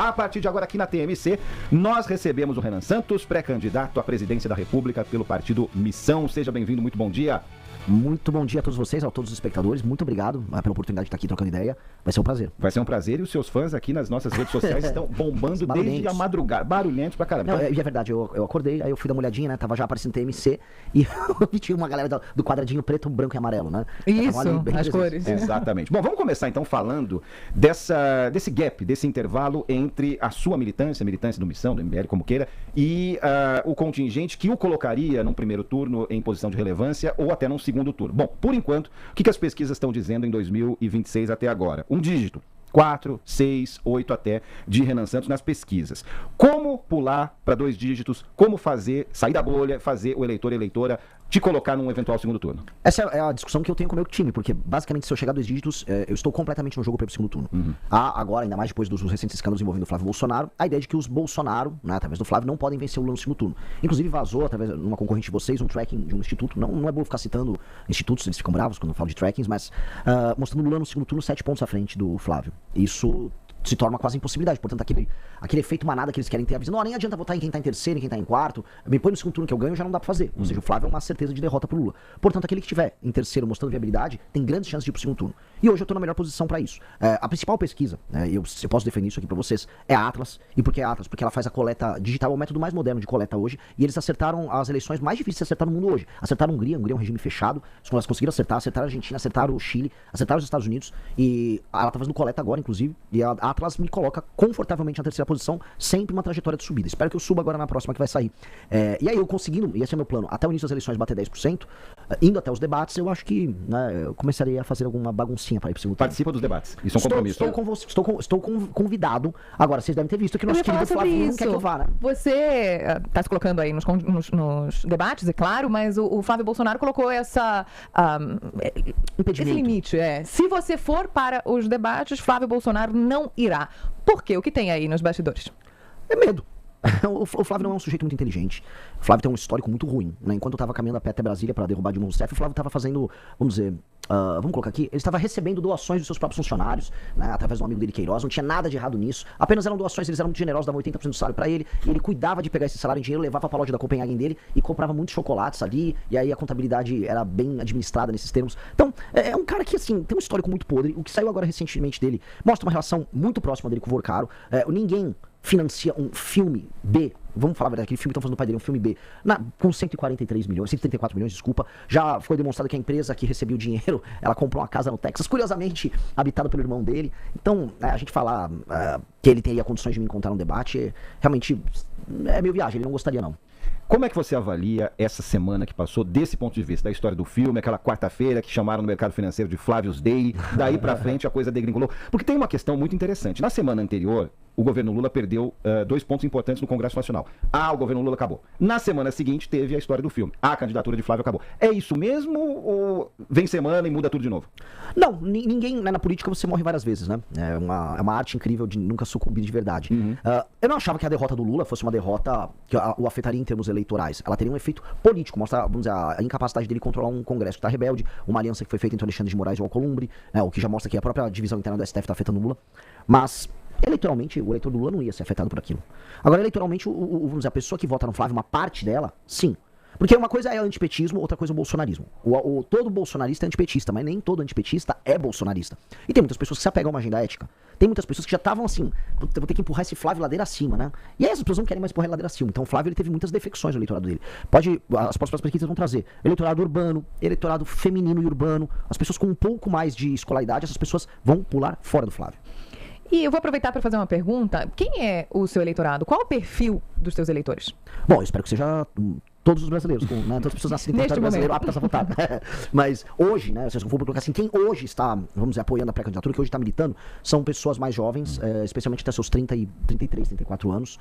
A partir de agora, aqui na TMC, nós recebemos o Renan Santos, pré-candidato à presidência da República pelo partido Missão. Seja bem-vindo, muito bom dia. Muito bom dia a todos vocês, a todos os espectadores. Muito obrigado pela oportunidade de estar aqui trocando ideia. Vai ser um prazer. Vai ser um prazer e os seus fãs aqui nas nossas redes sociais estão bombando desde a madrugada. Barulhentos pra caramba. Não, é verdade, eu acordei, aí eu fui dar uma olhadinha, né? Tava já aparecendo TMC e tinha uma galera do quadradinho preto, branco e amarelo, né? Isso, as cores. Exatamente. Bom, vamos começar então falando desse gap, desse intervalo entre a sua militância, a militância do Missão, do MBL, como queira, e o contingente que o colocaria num primeiro turno em posição de relevância ou até num segundo turno. Bom, por enquanto, o que as pesquisas estão dizendo em 2026 até agora? Um dígito. 4, 6, 8 até de Renan Santos nas pesquisas. Como pular para 2 dígitos? Como sair da bolha, fazer o eleitor e eleitora te colocar num eventual segundo turno? Essa é a discussão que eu tenho com o meu time, porque basicamente se eu chegar a 2 dígitos, eu estou completamente no jogo para o segundo turno. Há agora, ainda mais depois dos recentes escândalos envolvendo o Flávio Bolsonaro, a ideia de que os Bolsonaro, né, através do Flávio, não podem vencer o Lula no segundo turno. Inclusive vazou, através de uma concorrente de vocês, um tracking de um instituto. Não é bom ficar citando institutos, eles ficam bravos quando eu falo de trackings, mas mostrando o Lula no segundo turno 7 pontos à frente do Flávio. Isso se torna quase impossibilidade. Portanto, aquele efeito manada que eles querem ter, avisando, nem adianta votar em quem tá em terceiro, em quem tá em quarto, me põe no segundo turno que eu ganho, já não dá pra fazer. Ou seja, o Flávio é uma certeza de derrota pro Lula. Portanto, aquele que estiver em terceiro mostrando viabilidade, tem grandes chances de ir pro segundo turno. E hoje eu tô na melhor posição pra isso. A principal pesquisa, eu posso defender isso aqui pra vocês, é a Atlas. E por que a Atlas? Porque ela faz a coleta digital, é o método mais moderno de coleta hoje, e eles acertaram as eleições mais difíceis de acertar no mundo hoje. Acertaram a Hungria é um regime fechado, elas conseguiram acertaram a Argentina, acertaram o Chile, acertaram os Estados Unidos, e ela tá fazendo coleta agora, inclusive, e a Atlas me coloca confortavelmente na terceira posição, sempre uma trajetória de subida. Espero que eu suba agora na próxima que vai sair. E aí eu conseguindo, e esse é meu plano, até o início das eleições bater 10%, indo até os debates, eu acho que eu começaria a fazer alguma baguncinha para ir pro segundo turno. Participa dos debates. Isso é um compromisso. Estou convidado. Agora, vocês devem ter visto que o nosso querido Flávio não quer que eu vá, né? Você tá se colocando aí nos debates, é claro, mas o Flávio Bolsonaro colocou esse limite. Se você for para os debates, Flávio Bolsonaro não irá. Por quê? O que tem aí nos bastidores? É medo. O Flávio não é um sujeito muito inteligente. O Flávio tem um histórico muito ruim, né? Enquanto eu tava caminhando a pé até Brasília para derrubar Dilma Rousseff, o Flávio tava fazendo, vamos dizer, vamos colocar aqui, ele estava recebendo doações dos seus próprios funcionários, né? Através de um amigo dele, Queiroz, não tinha nada de errado nisso, apenas eram doações, eles eram muito generosos, davam 80% do salário para ele, e ele cuidava de pegar esse salário em dinheiro, levava pra loja da Copenhagen dele e comprava muitos chocolates ali, e aí a contabilidade era bem administrada nesses termos. Então, é um cara que, assim, tem um histórico muito podre. O que saiu agora recentemente dele mostra uma relação muito próxima dele com o Vorcaro. Ninguém financia um filme B, vamos falar a verdade, aquele filme que estão fazendo no pai dele, um filme B, com 143 milhões, 134 milhões, desculpa, já foi demonstrado que a empresa que recebeu o dinheiro, ela comprou uma casa no Texas, curiosamente, habitada pelo irmão dele. Então, a gente falar que ele teria condições de me encontrar no debate, realmente é meio viagem, ele não gostaria não. Como é que você avalia essa semana que passou desse ponto de vista, da história do filme, aquela quarta-feira que chamaram no mercado financeiro de Flávio's Day, daí pra frente a coisa degringolou? Porque tem uma questão muito interessante. Na semana anterior, o governo Lula perdeu 2 pontos importantes no Congresso Nacional. O governo Lula acabou. Na semana seguinte teve a história do filme. A candidatura de Flávio acabou. É isso mesmo ou vem semana e muda tudo de novo? Não, ninguém, né, na política você morre várias vezes, né? É uma arte incrível de nunca sucumbir de verdade. Eu não achava que a derrota do Lula fosse uma derrota que o afetaria em termos eleitorais. Ela teria um efeito político, mostra, vamos dizer, a incapacidade dele controlar um Congresso que está rebelde, uma aliança que foi feita entre Alexandre de Moraes e o Alcolumbre, o que já mostra que a própria divisão interna do STF está afetando o Lula. Mas eleitoralmente, o eleitor do Lula não ia ser afetado por aquilo. Agora, eleitoralmente, vamos dizer, a pessoa que vota no Flávio, uma parte dela, sim. Porque uma coisa é antipetismo, outra coisa é o bolsonarismo. Todo bolsonarista é antipetista, mas nem todo antipetista é bolsonarista. E tem muitas pessoas que se apegam a uma agenda ética. Tem muitas pessoas que já estavam assim, vou ter que empurrar esse Flávio ladeira acima, né? E aí essas pessoas não querem mais empurrar ele ladeira acima. Então o Flávio ele teve muitas defecções no eleitorado dele. As próximas pesquisas vão trazer eleitorado urbano, eleitorado feminino e urbano. As pessoas com um pouco mais de escolaridade, essas pessoas vão pular fora do Flávio. E eu vou aproveitar para fazer uma pergunta. Quem é o seu eleitorado? Qual o perfil dos seus eleitores? Bom, eu espero que seja todos os brasileiros, né? Todas as pessoas nascidas em território brasileiro aptas a votar. Mas hoje, né, se eu for colocar assim, quem hoje está, vamos dizer, apoiando a pré-candidatura, que hoje está militando, são pessoas mais jovens, especialmente até seus 33, 34 anos,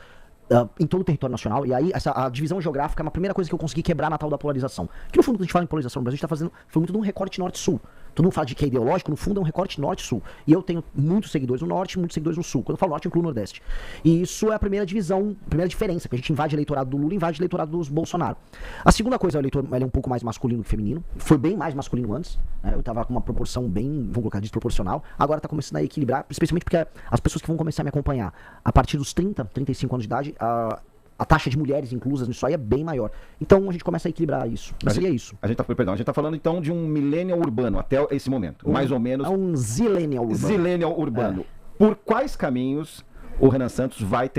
em todo o território nacional. E aí a divisão geográfica é uma primeira coisa que eu consegui quebrar na tal da polarização. Que no fundo, quando a gente fala em polarização no Brasil, a gente está fazendo, foi muito de um recorte norte-sul. Todo mundo fala de que é ideológico, no fundo é um recorte norte-sul. E eu tenho muitos seguidores no norte e muitos seguidores no sul. Quando eu falo norte, eu incluo o nordeste. E isso é a primeira divisão, a primeira diferença, que a gente invade o eleitorado do Lula e invade o eleitorado dos Bolsonaro. A segunda coisa, o eleitor ele é um pouco mais masculino que feminino. Foi bem mais masculino antes, né? Eu tava com uma proporção bem, vamos colocar, desproporcional. Agora tá começando a equilibrar, especialmente porque as pessoas que vão começar a me acompanhar a partir dos 30, 35 anos de idade, a taxa de mulheres inclusas nisso aí é bem maior. Então a gente começa a equilibrar isso. Mas seria isso. A gente tá falando então de um millennial urbano até esse momento. Mais ou menos. É um zillennial urbano. Zillennial urbano. Por quais caminhos o Renan Santos vai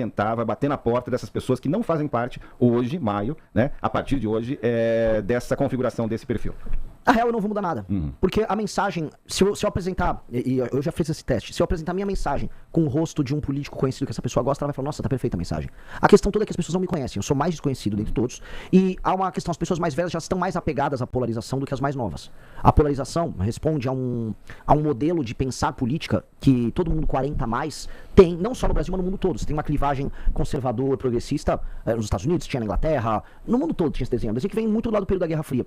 bater na porta dessas pessoas que não fazem parte hoje, maio, né? A partir de hoje, dessa configuração desse perfil? A real, eu não vou mudar nada. Porque a mensagem, se eu apresentar, e eu já fiz esse teste, se eu apresentar minha mensagem com o rosto de um político conhecido que essa pessoa gosta, ela vai falar, nossa, tá perfeita a mensagem. A questão toda é que as pessoas não me conhecem, eu sou mais desconhecido dentre todos, e há uma questão, as pessoas mais velhas já estão mais apegadas à polarização do que as mais novas. A polarização responde a um modelo de pensar política que todo mundo 40 a mais tem, não só no Brasil, mas no mundo todo. Você tem uma clivagem conservador, progressista, nos Estados Unidos, tinha na Inglaterra, no mundo todo tinha esse desenho. Desenho que vem muito do lado do período da Guerra Fria.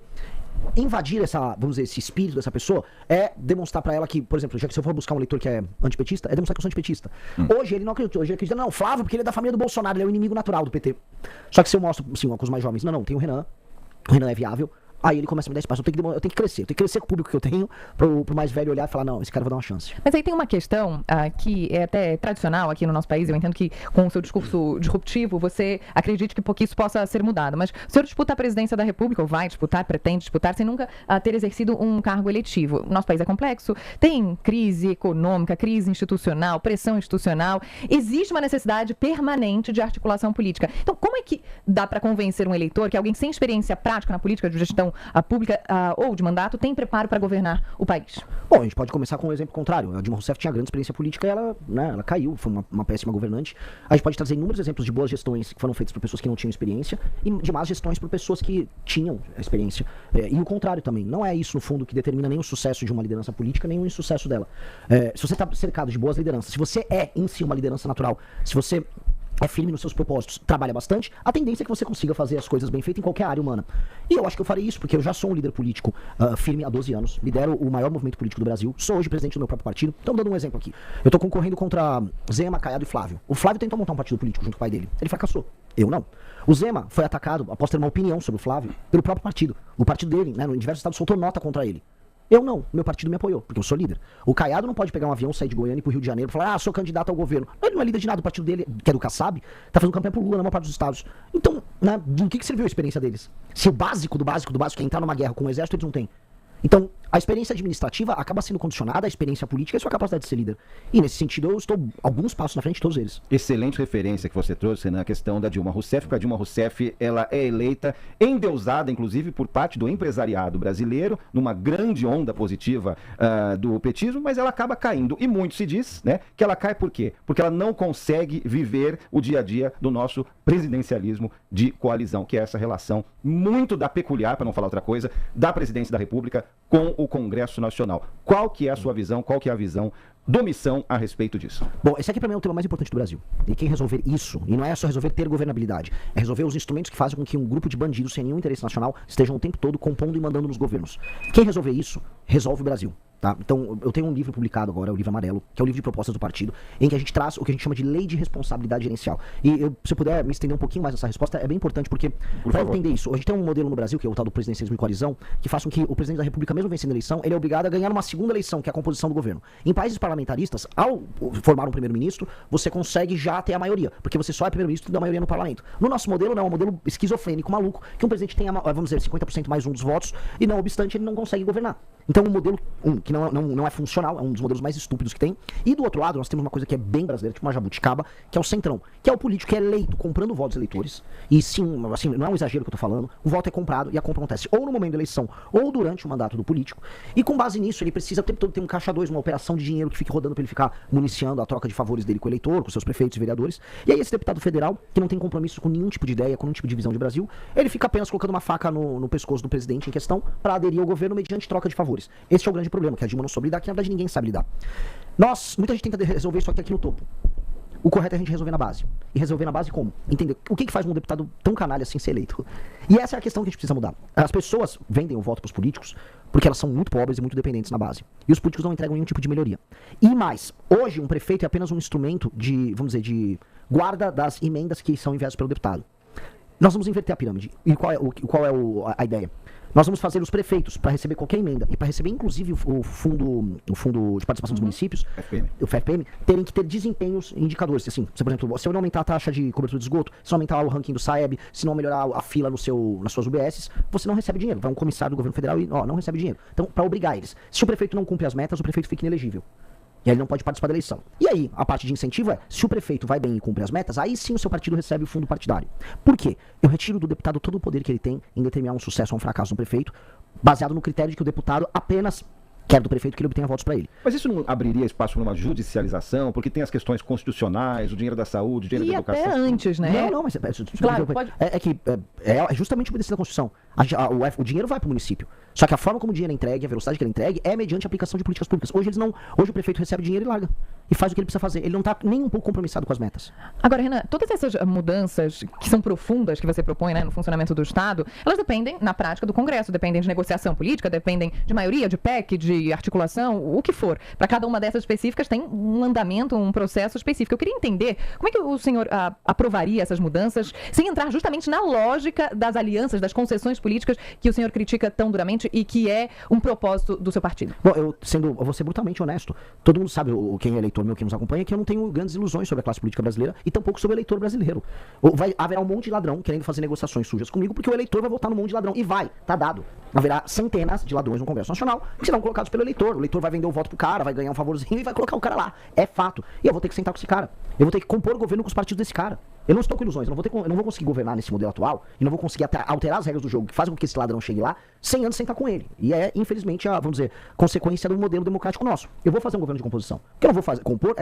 Invadir vamos dizer, esse espírito dessa pessoa é demonstrar pra ela que, por exemplo, já que se eu for buscar um leitor que é antipetista, é demonstrar que eu sou antipetista. Hoje ele não acredita, hoje ele acredita, não, Flávio, porque ele é da família do Bolsonaro, ele é o inimigo natural do PT. Só que se eu mostro, assim, com os mais jovens, não, tem o Renan é viável. Aí ele começa a me dar espaço. Eu tenho que crescer com o público que eu tenho, pro mais velho olhar e falar, não, esse cara vai dar uma chance. Mas aí tem uma questão que é até tradicional aqui no nosso país. Eu entendo que com o seu discurso disruptivo, você acredite que isso possa ser mudado. Mas o senhor disputa a presidência da República, ou vai disputar, pretende disputar, sem nunca ter exercido um cargo eletivo. O nosso país é complexo, tem crise econômica, crise institucional, pressão institucional. Existe uma necessidade permanente de articulação política. Então, como é que dá para convencer um eleitor que alguém sem experiência prática na política de gestão pública ou de mandato tem preparo para governar o país? Bom, a gente pode começar com um exemplo contrário. A Dilma Rousseff tinha grande experiência política e ela caiu, foi uma péssima governante. A gente pode trazer inúmeros exemplos de boas gestões que foram feitas por pessoas que não tinham experiência e de más gestões por pessoas que tinham experiência. E o contrário também. Não é isso, no fundo, que determina nem o sucesso de uma liderança política, nem o insucesso dela. Se você está cercado de boas lideranças, se você é em si uma liderança natural, se você é firme nos seus propósitos, trabalha bastante, a tendência é que você consiga fazer as coisas bem feitas em qualquer área humana. E eu acho que eu farei isso, porque eu já sou um líder político firme há 12 anos, lidero o maior movimento político do Brasil, sou hoje presidente do meu próprio partido. Então, dando um exemplo aqui. Eu tô concorrendo contra Zema, Caiado e Flávio. O Flávio tentou montar um partido político junto com o pai dele. Ele fracassou. Eu não. O Zema foi atacado, após ter uma opinião sobre o Flávio, pelo próprio partido. O partido dele, em diversos estados, soltou nota contra ele. Eu não, meu partido me apoiou, porque eu sou líder. O Caiado não pode pegar um avião, sair de Goiânia e ir pro Rio de Janeiro e falar, sou candidato ao governo. Ele não é líder de nada, o partido dele, que é do Kassab, tá fazendo campanha pro Lula na maior parte dos estados. Então, do que serviu a experiência deles? Se o básico do básico do básico é entrar numa guerra com o exército, eles não têm. Então, a experiência administrativa acaba sendo condicionada à experiência política e à sua capacidade de ser líder. E, nesse sentido, eu estou alguns passos na frente de todos eles. Excelente referência que você trouxe na questão da Dilma Rousseff, porque a Dilma Rousseff ela é eleita, endeusada, inclusive, por parte do empresariado brasileiro, numa grande onda positiva do petismo, mas ela acaba caindo. E muito se diz, né, que ela cai por quê? Porque ela não consegue viver o dia a dia do nosso presidencialismo de coalizão, que é essa relação muito peculiar, para não falar outra coisa, da presidência da República com o Congresso Nacional. Qual que é a sua visão? Qual que é a visão do Missão a respeito disso? Bom, esse aqui para mim é o tema mais importante do Brasil. E quem resolver isso, e não é só resolver ter governabilidade, é resolver os instrumentos que fazem com que um grupo de bandidos sem nenhum interesse nacional estejam o tempo todo compondo e mandando nos governos. Quem resolver isso, resolve o Brasil. Tá? Então, eu tenho um livro publicado agora, o livro amarelo, que é o livro de propostas do partido, em que a gente traz o que a gente chama de lei de responsabilidade gerencial. E se eu puder me estender um pouquinho mais nessa resposta, é bem importante, porque para entender isso, a gente tem um modelo no Brasil, que é o tal do presidencialismo em coalizão, que faz com que o presidente da República, mesmo vencendo a eleição, ele é obrigado a ganhar uma segunda eleição, que é a composição do governo. Em países parlamentaristas, ao formar um primeiro-ministro, você consegue já ter a maioria, porque você só é primeiro-ministro da maioria no parlamento. No nosso modelo, não, é um modelo esquizofrênico, maluco, que um presidente tenha, vamos dizer, 50% mais um dos votos, e não obstante, ele não consegue governar. Então, o modelo que não é funcional, é um dos modelos mais estúpidos que tem. E do outro lado, nós temos uma coisa que é bem brasileira, tipo uma jabuticaba, que é o centrão, que é o político que é eleito comprando votos eleitores. E sim, assim, não é um exagero que eu tô falando, o voto é comprado e a compra acontece ou no momento da eleição ou durante o mandato do político. E com base nisso, ele precisa o tempo todo ter um caixa 2, uma operação de dinheiro que fique rodando para ele ficar municiando a troca de favores dele com o eleitor, com seus prefeitos e vereadores. E aí esse deputado federal, que não tem compromisso com nenhum tipo de ideia, com nenhum tipo de visão de Brasil, ele fica apenas colocando uma faca no pescoço do presidente em questão para aderir ao governo mediante troca de favores. Esse é o grande problema, que a Dilma não soube lidar, que na verdade ninguém sabe lidar. Muita gente tenta resolver isso aqui no topo. O correto é a gente resolver na base. E resolver na base como? Entender o que faz um deputado tão canalha assim ser eleito. E essa é a questão que a gente precisa mudar. As pessoas vendem o voto para os políticos porque elas são muito pobres e muito dependentes na base. E os políticos não entregam nenhum tipo de melhoria. E mais, hoje um prefeito é apenas um instrumento de, vamos dizer, de guarda das emendas que são enviadas pelo deputado. Nós vamos inverter a pirâmide. E qual é a ideia? Nós vamos fazer os prefeitos, para receber qualquer emenda, e para receber inclusive o fundo de participação dos municípios, o FPM, terem que ter desempenhos indicadores. Assim, por exemplo, se eu não aumentar a taxa de cobertura de esgoto, se não aumentar o ranking do SAEB, se não melhorar a fila nas suas UBSs, você não recebe dinheiro. Vai um comissário do governo federal e não recebe dinheiro. Então, para obrigar eles. Se o prefeito não cumpre as metas, o prefeito fica inelegível. E aí ele não pode participar da eleição. E aí, a parte de incentivo é, se o prefeito vai bem e cumpre as metas, aí sim o seu partido recebe o fundo partidário. Por quê? Eu retiro do deputado todo o poder que ele tem em determinar um sucesso ou um fracasso do prefeito, baseado no critério de que o deputado apenas quer do prefeito que ele obtenha votos para ele. Mas isso não abriria espaço para uma judicialização? Porque tem as questões constitucionais, o dinheiro da saúde, o dinheiro da educação. E até antes, né? Não, mas... Claro, pode... É justamente obedecer a Constituição. O dinheiro vai para o município. Só que a forma como o dinheiro é entregue, a velocidade que ele é entregue, é mediante a aplicação de políticas públicas. Hoje o prefeito recebe dinheiro e larga. E faz o que ele precisa fazer. Ele não está nem um pouco compromissado com as metas. Agora, Renan, todas essas mudanças que são profundas, que você propõe, né, no funcionamento do Estado, elas dependem, na prática, do Congresso, dependem de negociação política, dependem de maioria, de PEC, de articulação, o que for. Para cada uma dessas específicas tem um andamento, um processo específico. Eu queria entender como é que o senhor aprovaria essas mudanças sem entrar justamente na lógica das alianças, das concessões políticas que o senhor critica tão duramente e que é um propósito do seu partido. Bom, eu vou ser brutalmente honesto. Todo mundo sabe, quem é eleitor meu, quem nos acompanha, que eu não tenho grandes ilusões sobre a classe política brasileira e tampouco sobre o eleitor brasileiro. Haverá um monte de ladrão querendo fazer negociações sujas comigo, porque o eleitor vai votar no monte de ladrão. E tá dado. Haverá centenas de ladrões no Congresso Nacional que serão colocados pelo eleitor. O eleitor vai vender o voto pro cara, vai ganhar um favorzinho e vai colocar o cara lá. É fato. E eu vou ter que sentar com esse cara. Eu vou ter que compor o governo com os partidos desse cara. Eu não estou com ilusões, eu não vou conseguir governar nesse modelo atual e não vou conseguir alterar as regras do jogo que fazem com que esse ladrão chegue lá sem antes sentar com ele. E é, infelizmente, vamos dizer, consequência do modelo democrático nosso. Eu vou fazer um governo de composição. O que eu não vou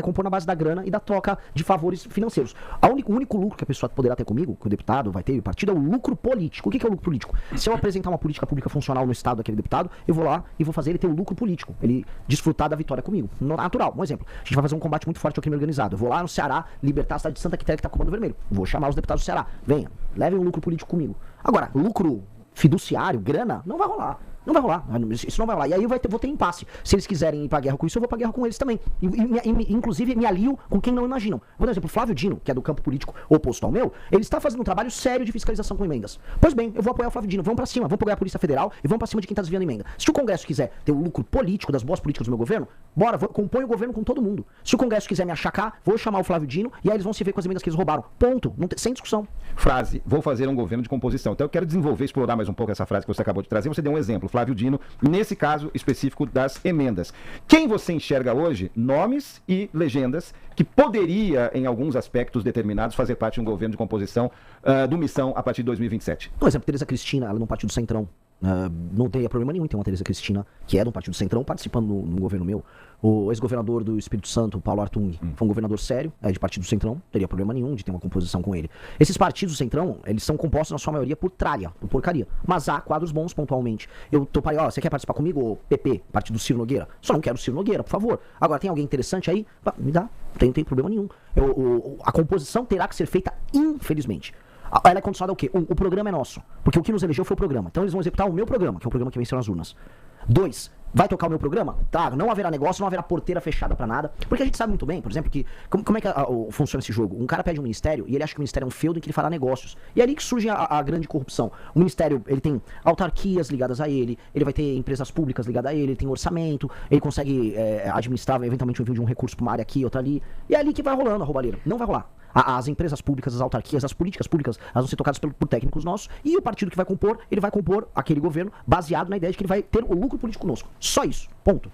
compor na base da grana e da troca de favores financeiros. O único lucro que a pessoa poderá ter comigo, que o deputado vai ter e o partido, é o lucro político. O que é o lucro político? Se eu apresentar uma política pública funcional no estado daquele deputado, eu vou lá e vou fazer ele ter o lucro político. Ele desfrutar da vitória comigo. Natural. Um exemplo. A gente vai fazer um combate muito forte ao crime organizado. Eu vou lá no Ceará libertar a cidade de Santa Quitéria que está com o Comando Vermelho. Vou chamar os deputados do Ceará. Venha, levem um lucro político comigo. Agora, lucro fiduciário, grana, não vai rolar. Não vai rolar, isso não vai rolar. E aí eu vou ter impasse. Se eles quiserem ir pra guerra com isso, eu vou pra guerra com eles também. Inclusive, me alio com quem não imaginam. Vou dar um exemplo, o Flávio Dino, que é do campo político oposto ao meu, ele está fazendo um trabalho sério de fiscalização com emendas. Pois bem, eu vou apoiar o Flávio Dino. Vamos pra cima, vamos apoiar a Polícia Federal e vamos pra cima de quem tá desviando emenda. Se o Congresso quiser ter o lucro político das boas políticas do meu governo, bora, compõe o governo com todo mundo. Se o Congresso quiser me achacar, vou chamar o Flávio Dino e aí eles vão se ver com as emendas que eles roubaram. Ponto. Sem discussão. Frase, vou fazer um governo de composição. Então eu quero desenvolver, explorar mais um pouco essa frase que você acabou de trazer. Você deu um exemplo, Flávio Dino, nesse caso específico das emendas. Quem você enxerga hoje, nomes e legendas, que poderia, em alguns aspectos determinados, fazer parte de um governo de composição do Missão a partir de 2027? Por exemplo, Tereza Cristina, ela é no Partido Centrão. Não teria problema nenhum em ter uma Tereza Cristina, que é do Partido Centrão, participando no governo meu. O ex-governador do Espírito Santo, Paulo Artung, foi um governador sério, de Partido Centrão, não teria problema nenhum de ter uma composição com ele. Esses partidos Centrão, eles são compostos na sua maioria por tralha, por porcaria. Mas há quadros bons pontualmente. Eu toparia, você quer participar comigo, ô PP, partido do Ciro Nogueira? Só não quero o Ciro Nogueira, por favor. Agora, tem alguém interessante aí? Me dá, não tem problema nenhum. A composição terá que ser feita, infelizmente. Ela é condicionada ao quê? O programa é nosso. Porque o que nos elegeu foi o programa. Então eles vão executar o meu programa, que é o programa que venceu nas urnas. 2. Vai tocar o meu programa? Tá, não haverá negócio, não haverá porteira fechada pra nada. Porque a gente sabe muito bem, por exemplo, que como é que funciona esse jogo? Um cara pede um ministério e ele acha que o ministério é um feudo em que ele fará negócios. E é ali que surge a grande corrupção. O ministério, ele tem autarquias ligadas a ele vai ter empresas públicas ligadas a ele tem orçamento, ele consegue administrar eventualmente o envio de um recurso pra uma área aqui, outra ali. E é ali que vai rolando a roubalheira. Não vai rolar. As empresas públicas, as autarquias, as políticas públicas, elas vão ser tocadas por técnicos nossos e o partido que vai compor, ele vai compor aquele governo baseado na ideia de que ele vai ter o lucro político conosco. Só isso. Ponto.